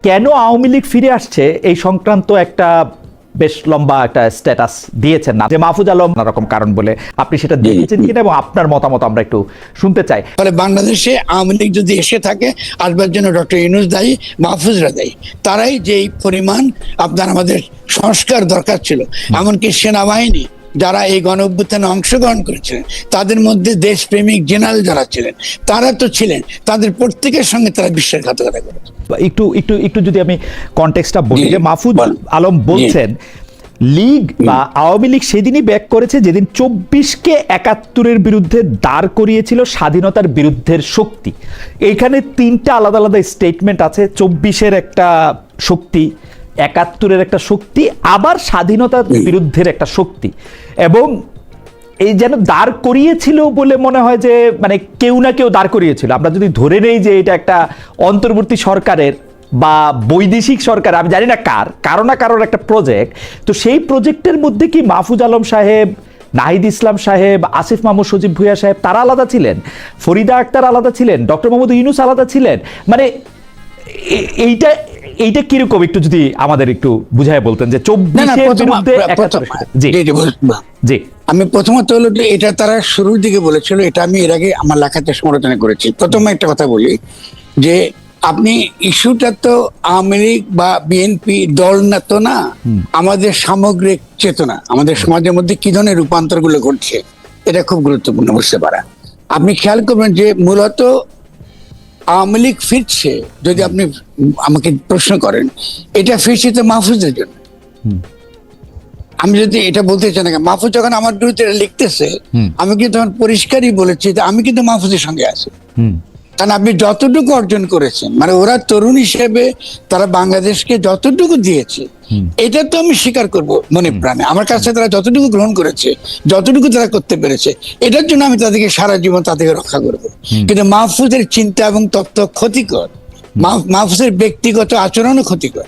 কেন আওয়ামী লীগ ফিরে আসছে এই সংক্রান্ত একটা বেশ লম্বা একটা স্ট্যাটাস দিয়েছেন না, যে মাহফুজ আলম নানা রকম কারণ বলে, আপনি সেটা দেখেছেন কিনা এবং আপনার মতামত আমরা একটু শুনতে চাই। ফলে বাংলাদেশে আওয়ামী লীগ যদি এসে থাকে, আসবার জন্য ডক্টর ইউনূস দায়ী, মাহফুজরা দায়ী। তারাই যেই পরিমাণ আপনার আমাদের সংস্কার দরকার ছিল, এমনকি সেনাবাহিনী যারা এই গণ অভ্যুত্থানে অংশগ্রহণ করেছিলেন, তাদের মধ্যে দেশপ্রেমিক জেনারেল যারা ছিলেন, তারা তো ছিলেন, তাদের প্রত্যেকের সঙ্গে তারা বিশ্বাসঘাতকতা করেছে। একটু একটু একটু যদি আমি কনটেক্সটটা বলি, যে মাহফুজ আলম বলছেন লীগ বা আওয়ামী লীগ সেদিনই ব্যাক করেছে যেদিন 24কে 71-এর বিরুদ্ধে দাঁড় করিয়েছিল স্বাধীনতার বিরুদ্ধের শক্তি। এইখানে তিনটা আলাদা আলাদা স্টেটমেন্ট আছে, 24-এর একটা শক্তি, 71-এর একটা শক্তি, আবার স্বাধীনতার বিরুদ্ধের একটা শক্তি। এবং এই যেন দাঁড় করিয়েছিল বলে মনে হয় যে মানে কেউ না কেউ দাঁড় করিয়েছিল। আমরা যদি ধরে নেই যে এটা একটা অন্তর্বর্তী সরকারের বা বৈদেশিক সরকার, আমি জানি না কারো না কারোর একটা প্রজেক্ট, তো সেই প্রজেক্টের মধ্যে কি মাহফুজ আলম সাহেব, নাহিদ ইসলাম সাহেব, আসিফ মাহমুদ সজীব ভুঁইয়া সাহেব তারা আলাদা ছিলেন, ফরিদা আক্তার আলাদা ছিলেন, ডক্টর মোহাম্মদ ইউনূস আলাদা ছিলেন? মানে এইটা কিরকম একটু যদি আমাদের একটু বুঝায় বলতেন যে 24-এর বিরুদ্ধে 71। জি, আমি প্রথমত হলো যে এটা তারা শুরুর দিকে বলেছিল, এটা আমি এর আগে আমার লেখাতে সমালোচনা করেছি। প্রথমে একটা কথা বলি যে আপনি ইস্যুটা তো আওয়ামী লীগ বা বিএনপি দল না, তো না, আমাদের সামগ্রিক চেতনা, আমাদের সমাজের মধ্যে কি ধরনের রূপান্তর গুলো ঘটছে, এটা খুব গুরুত্বপূর্ণ বুঝতে পারা। আপনি খেয়াল করবেন যে মূলত আওয়ামী লীগ ফিরছে, যদি আপনি আমাকে প্রশ্ন করেন, এটা ফিরছে তো মাহফুজের জন্য। আমি যদি এটা বলতে চাই না, মাহফুজ যখন আমার বিরুদ্ধে লিখতেছে, আমি কিন্তু তখন পরিষ্কারই বলেছি যে আমি কিন্তু মাহফুজের সঙ্গে আছি। কারণ আপনি যতটুকু অর্জন করেছেন, মানে ওরা তরুণ হিসেবে তারা বাংলাদেশকে যতটুকু দিয়েছে, এটা তো আমি স্বীকার করব মনে প্রাণে। আমার কাছে তারা যতটুকু গ্রহণ করেছে, যতটুকু তারা করতে পেরেছে, এটার জন্য আমি তাদেরকে সারা জীবন তাদেরকে রক্ষা করব। কিন্তু মাহফুজের চিন্তা এবং তত্ত্ব ক্ষতিকর, মাহফুজের ব্যক্তিগত আচরণও ক্ষতিকর।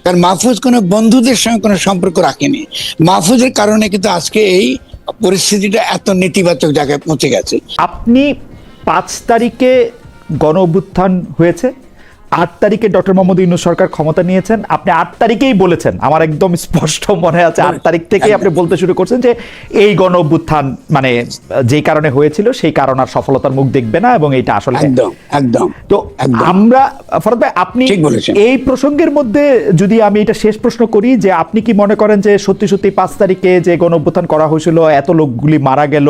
কারণ মাহফুজ কোনো বন্ধুদের সঙ্গে কোনো সম্পর্ক রাখেনি। মাহফুজের কারণে কিন্তু আজকে এই পরিস্থিতিটা এত নেতিবাচক জায়গায় পৌঁছে গেছে। আপনি 5 তারিখে গণ অভ্যুত্থান হয়েছে, 8 তারিখে ডক্টর মোহাম্মদ ইউনূস সরকার ক্ষমতা নিয়েছেন। আপনি 8 তারিখেই বলেছেন, আমার একদম স্পষ্ট মনে আছে, 8 তারিখ থেকেই আপনি বলতে শুরু করছেন যে এই গণ অভ্যুত্থান মানে যেই কারণে হয়েছিল সেই কারণ আর সফলতার মুখ দেখবে না, এবং এটা আসলে একদম। তো আমরা ফরহাদ ভাই, আপনি এই প্রসঙ্গের মধ্যে যদি আমি এটা শেষ প্রশ্ন করি, যে আপনি কি মনে করেন যে সত্যি সত্যি 5 তারিখে যে গণ অভ্যুত্থান করা হয়েছিল, এত লোকগুলি মারা গেল,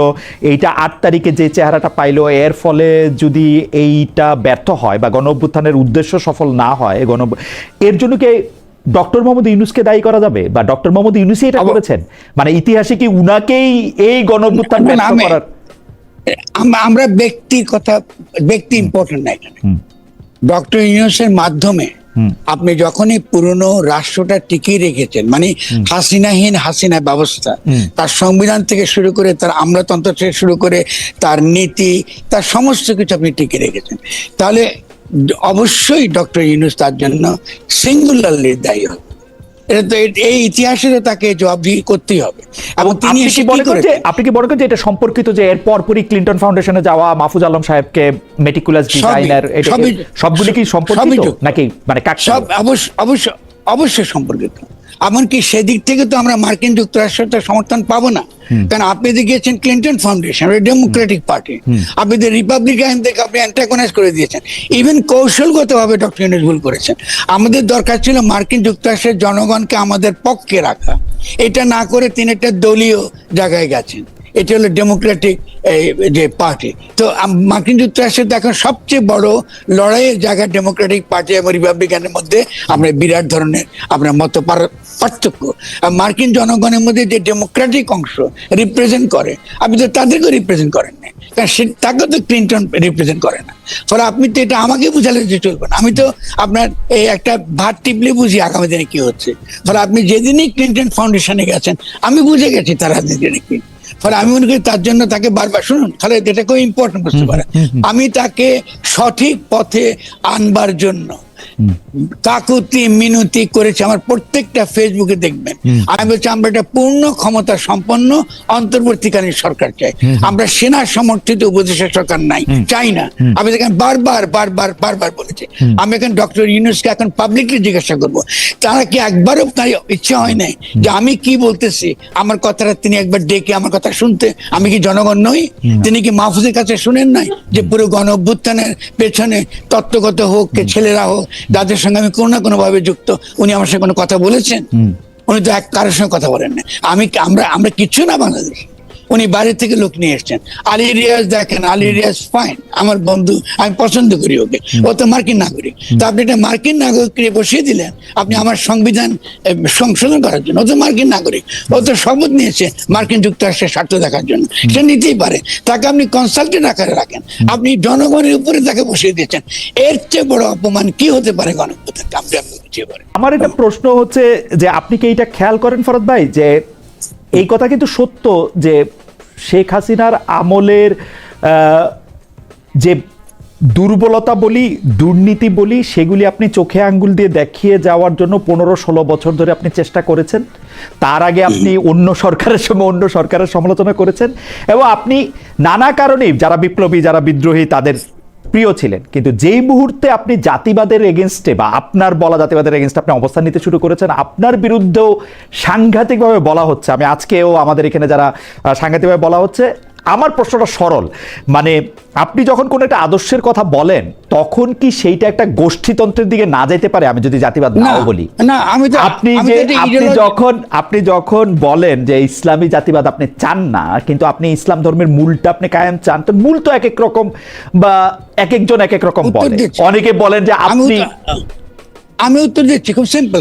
এইটা 8 তারিখে যে চেহারাটা পাইলো, এর ফলে যদি এইটা ব্যর্থ হয় বা গণ অভ্যুত্থানের উদ্দেশ্য সফল না হয়, এর জন্য কি ডক্টর মোহাম্মদ ইউনূসকে দায়ী করা যাবে, বা ডক্টর মোহাম্মদ ইউনূসই এটা করেছেন? মানে ইতিহাসে কি উনাকেই এই গণ অভ্যুত্থান ব্যর্থ করার? আমরা ব্যক্তি ইম্পর্টেন্ট না এখানে। ডক্টর ইউনূসের মাধ্যমে আপনি যখনই পুরনো রাষ্ট্রটা টিকিয়ে রেখেছেন, মানে হাসিনাহীন হাসিনা ব্যবস্থা, তার সংবিধান থেকে শুরু করে, তার আমলাতন্ত্র থেকে শুরু করে, তার নীতি, তার সমস্ত কিছু আপনি টিকিয়ে রেখেছেন, তাহলে অবশ্যই ডক্টর ইউনূস তার জন্য সিঙ্গুলারলি দায়ী হবে। এটা তো এই ইতিহাসে তাকে জবাবদিহি করতেই হবে। এবং তিনি আপনি কি মনে করেন যে এটা সম্পর্কিত, যে এর পরপরই ক্লিন্টন ফাউন্ডেশনে যাওয়া মাহফুজ আলম সাহেবকে মেটিকুলাস ডিজাইনার, সবগুলি কি সম্পর্কিত নাকি মানে অবশ্যই সম্পর্কিত? এমনকি সেদিক থেকে তো আমরা মার্কিন যুক্তরাষ্ট্রের সমর্থন পাবো না, কারণ আপনি গিয়েছেন ক্লিন্টন ফাউন্ডেশন, ডেমোক্রেটিক পার্টি, আপনি রিপাবলিকানদেরকে আপনি অ্যান্টাগনাইজ করে দিয়েছেন। ইভেন কৌশলগতভাবে ডক্টর ইউনূস ভুল করেছেন। আমাদের দরকার ছিল মার্কিন যুক্তরাষ্ট্রের জনগণকে আমাদের পক্ষে রাখা, এটা না করে তিনি একটা দলীয় জায়গায় গেছেন। এটা হলো ডেমোক্রেটিক যে পার্টি। তো মার্কিন যুক্তরাষ্ট্রের এখন সবচেয়ে বড় লড়াইয়ের জায়গা ডেমোক্রেটিক পার্টি এবং রিপাবলিকানের মধ্যে আমরা বিরাট ধরনের আপনার মত পার্থক্য। মার্কিন জনগণের মধ্যে যে ডেমোক্রেটিক অংশ রিপ্রেজেন্ট করে, আপনি তো তাদেরকে রিপ্রেজেন্ট করেন না, কারণ তাকে তো ক্লিন্টন রিপ্রেজেন্ট করে না। ফলে আপনি তো এটা আমাকে বুঝালে যে চলবে না। আমি তো আপনার এই একটা ভাত টিপলে বুঝি আগামী দিনে কি হচ্ছে। ফলে আপনি যেদিনই ক্লিন্টন ফাউন্ডেশনে গেছেন, আমি বুঝে গেছি তার রাজনীতি কি। ফলে আমি মনে করি তার জন্য তাকে বারবার, শুনুন তাহলে এটা খুব ইম্পর্টেন্ট বুঝতে পারে, আমি তাকে সঠিক পথে আনবার জন্য কাকুতি মিনতি করেছে, আমার প্রত্যেকটা ফেসবুকে দেখবেন। আমি বলছি আমরা একটা পূর্ণ ক্ষমতা সম্পন্ন অন্তর্বর্তীকালীন সরকার চাই, আমরা সেনা সমর্থিত উপদেষ্টা সরকার নাই, চাই না। আমি দেখেন বারবার বলেছি। আমি এখন ডক্টর ইউনূসকে এখন পাবলিকলি জিজ্ঞাসা করবো, তারা কি একবারও তার ইচ্ছা হয় নাই যে আমি কি বলতেছি আমার কথাটা তিনি একবার ডেকে আমার কথা শুনতে? আমি কি জনগণ নই? তিনি কি মাহফুজের কাছে শুনেন নাই যে পুরো গণ অভ্যুত্থানের পেছনে তত্ত্বগত হোক ছেলেরা হোক যাদের সঙ্গে আমি কোনো না কোনো ভাবে যুক্ত, উনি আমার সঙ্গে কোনো কথা বলেছেন? উনি তো কারোর সঙ্গে কথা বলেন না। আমরা কিচ্ছু না বাংলাদেশ। উনি বাইরে থেকে লোক নিয়ে এসছেন। আলী রিয়াজ দেখেন, আলী রিয়াজ ফাইন, আমার বন্ধু, আমি পছন্দ করি ওকে, ও তো মার্কিন নাগরিক। তো আপনি একটা মার্কিন নাগরিককে বসিয়ে দিলেন আপনি আমার সংবিধান সংশোধন করার জন্য। ও তো মার্কিন নাগরিক, ও তো শপথ নিয়েছে মার্কিন যুক্তরাষ্ট্রের স্বার্থ দেখার জন্য, সে নিতেই পারে। তাকে আপনি কনসালটেন্ট আকারে রাখেন, আপনি জনগণের উপরে তাকে বসিয়ে দিয়েছেন। এর চেয়ে বড় অপমান কি হতে পারে গণতন্ত্রকে? আপনি বুঝিয়ে পারেন। আমার একটা প্রশ্ন হচ্ছে যে আপনি কি এইটা খেয়াল করেন ফরদ ভাই, যে এই কথা কিন্তু সত্য যে শেখ হাসিনার আমলের যে দুর্বলতা বলি, দুর্নীতি বলি, সেগুলি আপনি চোখে আঙ্গুল দিয়ে দেখিয়ে যাওয়ার জন্য 15-16 বছর ধরে আপনি চেষ্টা করেছেন। তার আগে আপনি অন্য সরকারের সঙ্গে অন্য সরকারের সমালোচনা করেছেন, এবং আপনি নানা কারণেই যারা বিপ্লবী যারা বিদ্রোহী তাদের প্রিয় ছিলেন। কিন্তু যেই মুহূর্তে আপনি জাতিবাদের এগেনস্টে বা আপনার বলা জাতিবাদের এগেনস্টে আপনি অবস্থান নিতে শুরু করেছেন, আপনার বিরুদ্ধেও সাংঘাতিকভাবে বলা হচ্ছে। আমি আজকেও আমাদের এখানে যারা সাংঘাতিকভাবে বলা হচ্ছে, আমার প্রশ্নটা সরল, মানে আপনি যখন কোনো একটা আদর্শের কথা বলেন তখন কি সেইটা একটা গোষ্ঠীতন্ত্রের দিকে না যেতে পারে? আমি যদি জাতিবাদ নাও বলি, না, আপনি যখন বলেন যে ইসলামী জাতিবাদ আপনি চান না, কিন্তু আপনি ইসলাম ধর্মের মূলটা আপনি কায়েম চান, তো মূল তো এক এক রকম বা এক একজন এক এক রকম বলে। অনেকে বলেন যে আপনি, আমি উত্তর দিচ্ছি খুব সিম্পল।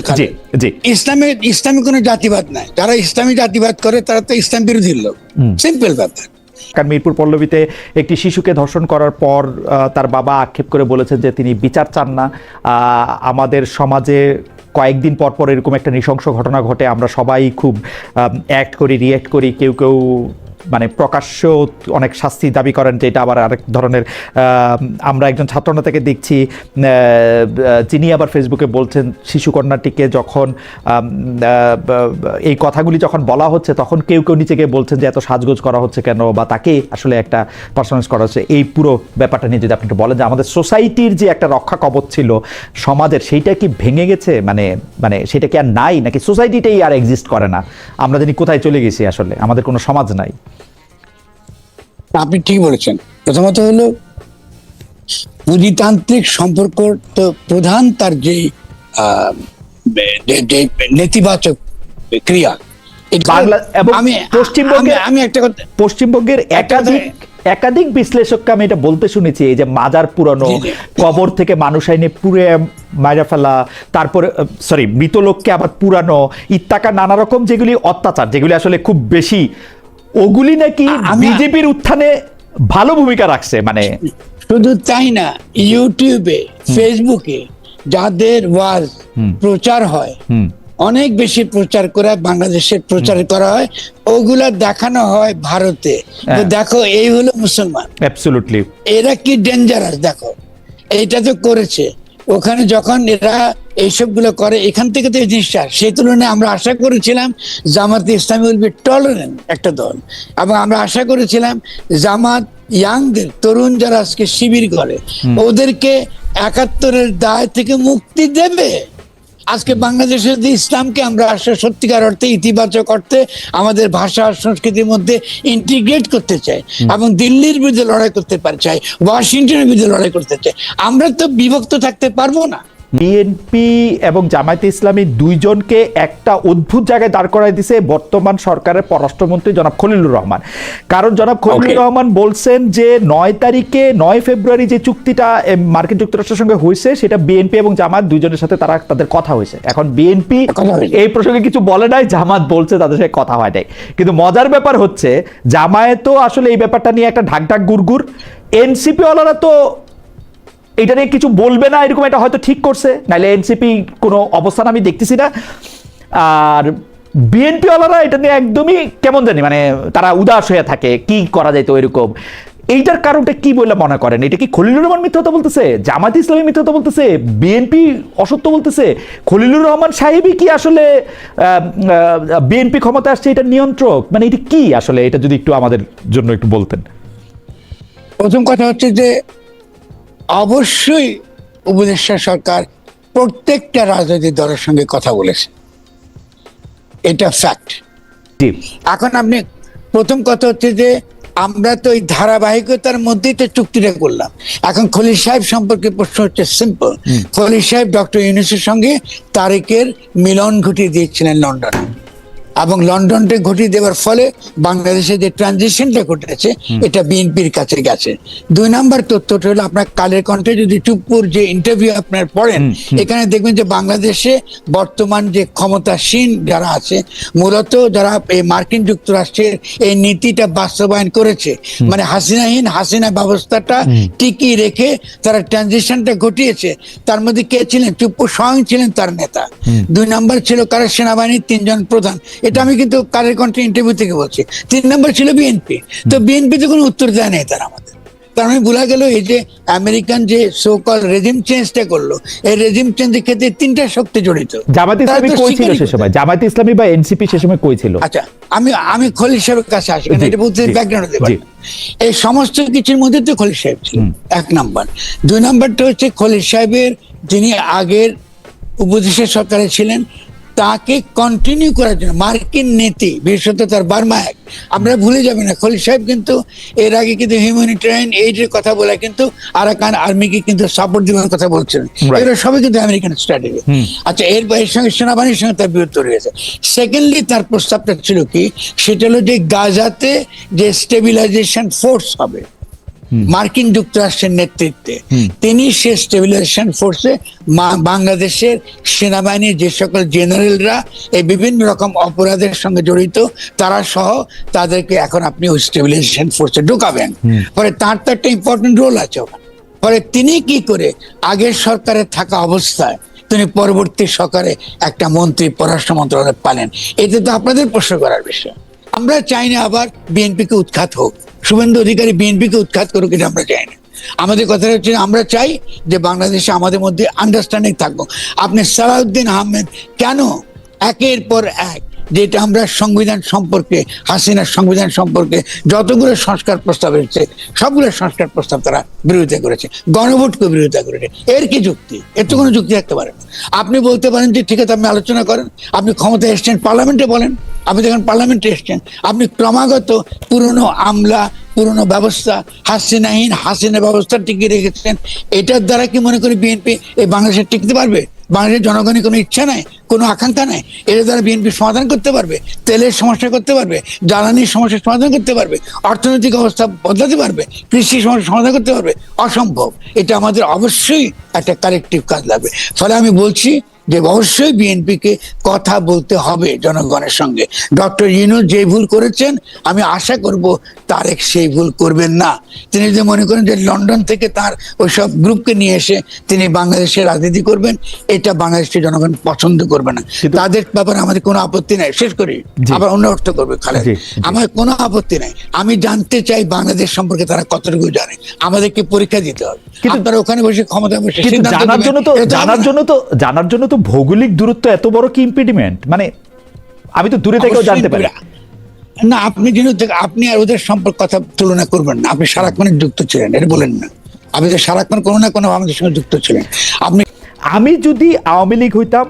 ইসলামে কোনো জাতিবাদ নাই। যারা ইসলামী জাতিবাদ করে তারা তো ইসলাম বিরোধী লোক, সিম্পল ব্যাপার। মিরপুর পল্লবীতে একটি শিশুকে ধর্ষণ করার পর তার বাবা আক্ষেপ করে বলেছেন যে তিনি বিচার চান না। আমাদের সমাজে কয়েকদিন পর পর এরকম একটা নৃশংস ঘটনা ঘটে, আমরা সবাই খুব অ্যাক্ট করি, রিয়্যাক্ট করি, কেউ কেউ মানে প্রকাশ্য অনেক শাস্তি দাবি করেন, যেটা আবার আরেক ধরনের। আমরা একজন ছাত্রনেতাকে দেখছি যিনি আবার ফেসবুকে বলছেন শিশুকন্যাটিকে যখন এই কথাগুলি যখন বলা হচ্ছে তখন কেউ কেউ নিচে গিয়ে বলছেন যে এত সাজগোজ করা হচ্ছে কেন, বা তাকে আসলে একটা পারফরমেন্স করা হচ্ছে। এই পুরো ব্যাপারটা নিয়ে যদি আপনি একটু বলেন যে আমাদের সোসাইটির যে একটা রক্ষা কবচ ছিল সমাজের, সেইটা কি ভেঙে গেছে? মানে সেটা কি আর নাই, নাকি সোসাইটিটাই আর এক্সিস্ট করে না? আমরা জানি কোথায় চলে গেছি, আসলে আমাদের কোনো সমাজ নাই। আপনি ঠিক বলেছেন। প্রথমত হলো পুঁজিতান্ত্রিক সম্পর্ক তো প্রধান তার যে নেতিবাচক ক্রিয়া, পশ্চিমবঙ্গের একাধিক বিশ্লেষককে আমি এটা বলতে শুনেছি, এই যে মাজার পুরানো, কবর থেকে মানুষ আইনে পুরে মারা ফেলা, তারপরে মৃত লোককে আবার পুরানো, ইত্যাকা নানা রকম যেগুলি অত্যাচার, যেগুলি আসলে খুব বেশি, ওগুলি নাকি বিজেপির উত্থানে ভালো ভূমিকা রাখছে। মানে শুধু তাই না, ইউটিউবে ফেসবুকে যাদের ওয়াজ প্রচার হয়, অনেক বেশি প্রচার করে বাংলাদেশের প্রচার করা হয়, ওগুলা দেখানো হয় ভারতে, দেখো এই হলো মুসলমান। অ্যাবসলিউটলি, এরা কি ডেঞ্জারাস দেখো, এইটা তো করেছে ওখানে যখন এরা এইসব গুলো করে, এখান থেকে তো এই জিনিসটা। সেই তুলনায় আমরা আশা করেছিলাম জামাতে ইসলামী উইল বি টলারেন্ট একটা দল, এবং আমরা আশা করেছিলাম জামাত ইয়াংদের তরুণ যারা আজকে শিবির করে ওদেরকে ৭১-এর দায় থেকে মুক্তি দেবে। আজকে বাংলাদেশের যে ইসলামকে আমরা আসলে সত্যিকার অর্থে ইতিবাচক অর্থে আমাদের ভাষা আর সংস্কৃতির মধ্যে ইন্টিগ্রেট করতে চাই, এবং দিল্লির বিরুদ্ধে লড়াই করতে চাই, ওয়াশিংটনের বিরুদ্ধে লড়াই করতে চাই, আমরা তো বিভক্ত থাকতে পারবো না। বিএনপি এবং জামায়াতে ইসলামী দুইজনকে একটা অদ্ভুত জায়গায় দাঁড় করাই দিছে বর্তমান সরকারের পররাষ্ট্রমন্ত্রী জনাব খলিলুর রহমান। কারণ জনাব খলিলুর রহমান বলছেন যে ৯ ফেব্রুয়ারি যে চুক্তিটা মার্কিন যুক্তরাষ্ট্রের সঙ্গে হয়েছে সেটা বিএনপি এবং জামাত দুইজনের সাথে তাদের কথা হয়েছে। এখন বিএনপি এই প্রসঙ্গে কিছু বলে নাই, জামাত বলছে তাদের সাথে কথা হয় নাই। কিন্তু মজার ব্যাপার হচ্ছে জামায়াতও আসলে এই ব্যাপারটা নিয়ে একটা ঢাক গুড়গুড়, এনসিপি ওয়ালারা তো এটা নিয়ে কিছু বলবে না, এরকম এটা হয়তো ঠিক করছে, নাহলে এনসিপি কোনো অবস্থান আমি দেখতেছি না। আর বিএনপি ওয়ালারা এটা নিয়ে একদমই কেমন জানি, মানে তারা উদাস হয়ে থাকে, কি করা যায় তো এরকম। এইটার কারণটা কি বলে মনে করেন? এটা কি খলিলুর রহমান মিথ্যা কথা বলতেছে, জামাত ইসলামী মিথ্যা কথা বলতেছে, বিএনপি অসত্য বলতেছে, খলিলুর রহমান সাহেবই কি আসলে বিএনপি ক্ষমতা আসছে এটা নিয়ন্ত্রক? মানে এটা কি আসলে, এটা যদি একটু আমাদের জন্য একটু বলতেন। প্রথম কথা হচ্ছে যে অবশ্যই উপদেষ্টা সরকার প্রত্যেকটা রাজনৈতিক দলের সঙ্গে কথা বলেছে, এটা ফ্যাক্ট। জি, এখন আপনি প্রথম কথা হচ্ছে যে আমরা তো এই ধারাবাহিকতার মধ্যেই তো চুক্তিটা করলাম। এখন খলিল সাহেব সম্পর্কে প্রশ্ন হচ্ছে সিম্পল। খলিল সাহেব ডক্টর ইউনূসের সঙ্গে তারেকের মিলন ঘটিয়ে দিয়েছিলেন লন্ডনে, এবং লন্ডনটা ঘটিয়ে দেওয়ার ফলে বাংলাদেশে যে ট্রানজিশনটা ঘটেছে এটা বিএনপির কাছে গেছে। 2 নম্বর তথ্যটা হলো, আপনার কালের কণ্ঠে যদি চুপ্পুর যে ইন্টারভিউ আপনার পড়েন, এখানে দেখবেন যে বাংলাদেশে বর্তমান যে ক্ষমতাসীন যারা আছে, মূলত যারা এই মার্কিন যুক্তরাষ্ট্রের এই নীতিটা বাস্তবায়ন করেছে, মানে হাসিনা ব্যবস্থাটা টিকিয়ে রেখে তারা ট্রানজিশনটা ঘটিয়েছে, তার মধ্যে কে ছিলেন? চুপ্পু স্বয়ং ছিলেন তার নেতা। 2 নম্বর ছিল কারা? সেনাবাহিনীর 3 জন প্রধান। এটা আমি কিন্তু কালের কণ্ঠে ইন্টারভিউ থেকে বলছি। 3 নম্বর ছিল বিএনপি। তো বিএনপি তো কোনো উত্তর দেয় নাই তার আমাদের। তার মানে বোঝা গেল এই যে আমেরিকান যে সোকল রেজিম চেঞ্জটা করলো, এই রেজিম চেঞ্জের ক্ষেত্রে 3টা শক্তি জড়িত। জামাত ইসলামী কই ছিল সে সময়? জামাত ইসলামী বা এনসিপি সে সময় কই ছিল? আচ্ছা, আমি খলিল সাহেবের কাছে আসি, এটা বলতে ব্যাকগ্রাউন্ড দিতে পারি। এই সমস্ত কিছুর মধ্যে তো খলিল সাহেব ছিল 1 নম্বর। 2 নম্বরটা হচ্ছে খলিল সাহেবের যিনি আগের উপদেষ্টা সরকারে ছিলেন, তাকে কন্টিনিউ করার জন্য মার্কিন নীতি, বিশেষত তার বার্মা অ্যাক্ট, আমরা ভুলে যাবেন না খলিল সাহেব কিন্তু এর আগে কিন্তু হিউম্যানিটেরিয়ান এইডের কথা বলে কিন্তু আরাকান আর্মিকে কিন্তু সাপোর্ট দেওয়ার কথা বলছিলেন। এগুলো সবই কিন্তু আমেরিকান স্ট্র্যাটেজি। আচ্ছা, এর সঙ্গে সেনাবাহিনীর সঙ্গে তার বিরোধ তৈরি হয়েছে। সেকেন্ডলি তার প্রস্তাবটা ছিল কি, সেটা হলো যে গাজাতে যে স্টেবিলাইজেশন ফোর্স হবে মার্কিন যুক্তরাষ্ট্রের নেতৃত্বে, তিনি সে স্টেবিলাইজেশন ফোর্সে বাংলাদেশের সেনাবাহিনীর যে সকল জেনারেলরা এই বিভিন্ন রকম অপরাধের সঙ্গে জড়িত তারা সহ তাদেরকে এখন আপনি ওই স্টেবিলাইজেশন ফোর্সে ঢোকাবেন। পরে তার তো একটা ইম্পর্টেন্ট রোল আছে ওখানে। পরে তিনি কি করে আগের সরকারে থাকা অবস্থায় তিনি পরবর্তী সরকারে একটা মন্ত্রী পররাষ্ট্র মন্ত্রণালয় পালেন, এতে তো আপনাদের প্রশ্ন করার বিষয়। আমরা চাই না আবার বিএনপিকে উৎখাত হোক, শুভেন্দু অধিকারী বিএনপিকে উৎখাত করুক, এটা আমরা চাই না। আমাদের কথা হচ্ছে আমরা চাই যে বাংলাদেশে আমাদের মধ্যে আন্ডারস্ট্যান্ডিং থাকবো। আপনি সালাউদ্দিন আহমেদ কেন একের পর এক, যেটা আমরা সংবিধান সম্পর্কে, হাসিনার সংবিধান সম্পর্কে যতগুলো সংস্কার প্রস্তাব এসেছে সবগুলো সংস্কার প্রস্তাব তারা বিরোধিতা করেছে, গণভোটকে বিরোধিতা করেছে। এর কি যুক্তি? এর তো কোনো যুক্তি থাকতে পারে না। আপনি বলতে পারেন যে ঠিক আছে, আপনি আলোচনা করেন, আপনি ক্ষমতায় এসছেন, পার্লামেন্টে বলেন, আপনি যখন পার্লামেন্টে এসছেন আপনি ক্রমাগত পুরনো আমলা, পুরনো ব্যবস্থা, হাসিনা ব্যবস্থা টিকিয়ে রেখেছেন। এটার দ্বারা কি মনে করি বিএনপি এই বাংলাদেশে টিকতে পারবে? বাংলাদেশের জনগণের কোনো ইচ্ছা নাই, কোনো আকাঙ্ক্ষা নাই। এর দ্বারা বিএনপি সমাধান করতে পারবে? তেলের সমস্যা করতে পারবে? জ্বালানির সমস্যার সমাধান করতে পারবে? অর্থনৈতিক অবস্থা বদলাতে পারবে? কৃষি সমস্যার সমাধান করতে পারবে? অসম্ভব। এটা আমাদের অবশ্যই একটা কালেকটিভ কাজ লাগবে। ফলে আমি বলছি যে অবশ্যই বিএনপিকে কথা বলতে হবে জনগণের সঙ্গে। ডক্টর ইউনূস যে ভুল করেছেন, আমি আশা করব তারেক সেই ভুল করবেন না। তিনি যদি মনে করেন যে লন্ডন থেকে তার ওইসব গ্রুপকে নিয়ে এসে তিনি বাংলাদেশে রাজনীতি করবেন, এটা বাংলাদেশের জনগণ পছন্দ করবে না। তাদের ব্যাপারে আমাদের কোনো আপত্তি নাই। শেষ করি, আবার অন্য অর্থ করবে খালেদ, আমার কোনো আপত্তি নাই। আমি জানতে চাই বাংলাদেশ সম্পর্কে তারা কতটুকু জানে, আমাদেরকে পরীক্ষা দিতে হবে। আপনারা ওখানে বসে ক্ষমতা বসে জানার জন্য তো ভৌগোলিক দূরত্ব এত বড় কি ইম্পিডিমেন্ট? মানে আমি তো দূরে থেকেও জানতে পারি না। আপনি আপনি আর ওদের সম্পর্ক কথা তুলনা করবেন না। আপনি সারাক্ষণ যুক্ত ছিলেন, এটা বলেন না। আপনি তো সারাক্ষণ কোনো না কোনো আমাদের সঙ্গে যুক্ত ছিলেন। আমি যদি আওয়ামী লীগ হইতাম,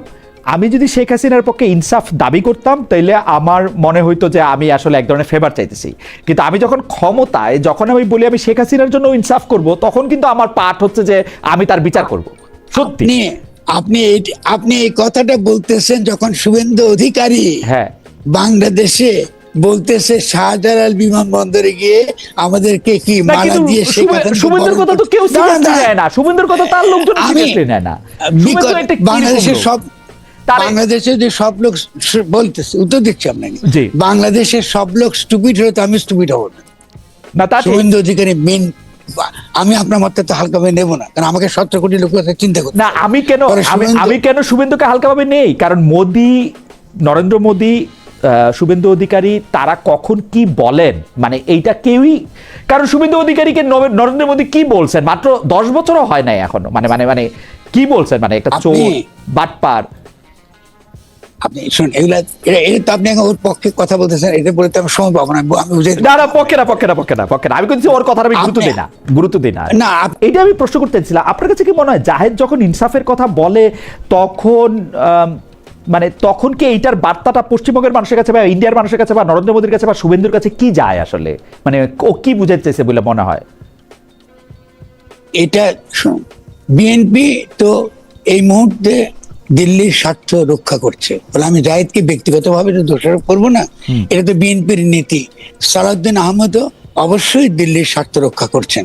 আমি যদি শেখ হাসিনার পক্ষে ইনসাফ দাবি করতাম, তাইলে আমার মনে হইতো যে আমি আসলে এক ধরনের ফেভার চাইতেছি। কিন্তু আমি যখন ক্ষমতায়, যখন আমি বলি আমি শেখ হাসিনার জন্য ইনসাফ করব, তখন কিন্তু আমার পাঠ হচ্ছে যে আমি তার বিচার করব। সত্যি আপনি এই কথাটা বলতেছেন যখন শুভেন্দু অধিকারী বাংলাদেশে বলতেছে শাহজালাল বিমানবন্দরে গিয়ে আমাদেরকে কি মালা দিয়ে, শুভেন্দুর কথা তো কেউ সিরিয়াসলি নেয় না। শুভেন্দুর কথা তার লোকজন সিরিয়াসলি নেয় না। বাংলাদেশের যে সব লোক বলতেছে, উত্তর দিচ্ছি আপনাকে, বাংলাদেশের সব লোক স্টুপিড হলে তো আমি স্টুপিড হব না। শুভেন্দু অধিকারী মেন, আমি আপনার মতে তো হালকাভাবে নেব না, কারণ আমাকে 17 কোটি লোক চিন্তা করতে না। আমি কেন শুভেন্দুকে হালকাভাবে নেই? কারণ নরেন্দ্র মোদী শুভেন্দু অধিকারী তারা কখন কি বলেন, মানে এইটা কেউই, কারণ শুভেন্দু অধিকারীকে নরেন্দ্র মোদী কি বলছেন, মাত্র 10 বছরও হয় নাই এখনো, মানে মানে মানে কি বলছেন, মানে একটা চোর বাটপার। আপনি শুনুন, এগুলা এটা তো আপনি ওর পক্ষে কথা বলতেছেন, এটা বলে তো আমি সময় পাবো না, আমি বুঝে না না, পক্ষে না, আমি কিন্তু ওর কথার আমি গুরুত্ব দিই না। না, এইটা আমি প্রশ্ন করতে চাইছিলাম, আপনার কাছে কি মনে হয় জাহেদ যখন ইনসাফের কথা বলে তখন মানে তখন কি এইটার বার্তাটা পশ্চিমবঙ্গের মানুষের কাছে বা ইন্ডিয়ার মানুষের কাছে বা নরেন্দ্র মোদীর কাছে বা শুভেন্দুর কাছে কি যায় আসলে, মানে ও কি বুঝাতে চাইছে বলে মনে হয়? এটা শুনুন, বিএনপি তো এই মুহূর্তে দিল্লির স্বার্থ রক্ষা করছে বলে আমি জাহিদকে ব্যক্তিগতভাবে তো দোষারোপ করবো না, এটা তো বিএনপির নীতি। সালাউদ্দিন আহমেদও অবশ্যই দিল্লির স্বার্থ রক্ষা করছেন।